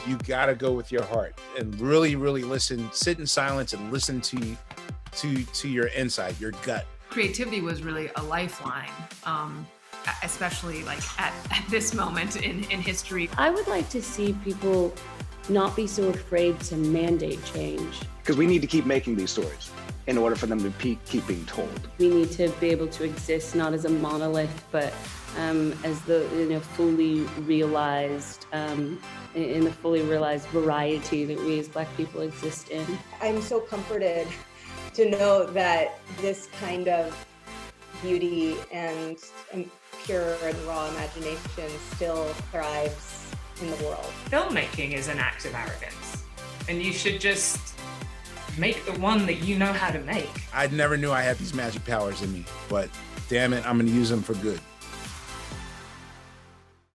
You gotta go with your heart and really, really listen, sit in silence and listen to your inside, your gut. Creativity was really a lifeline, especially like at this moment in history. I would like to see people not be so afraid to mandate change. Because we need to keep making these stories in order for them to keep being told. We need to be able to exist not as a monolith, but as the fully realized, in the fully realized variety that we as Black people exist in. I'm so comforted to know that this kind of beauty and pure and raw imagination still thrives in the world. Filmmaking is an act of arrogance, and you should just make the one that you know how to make. I never knew I had these magic powers in me, but damn it, I'm gonna use them for good.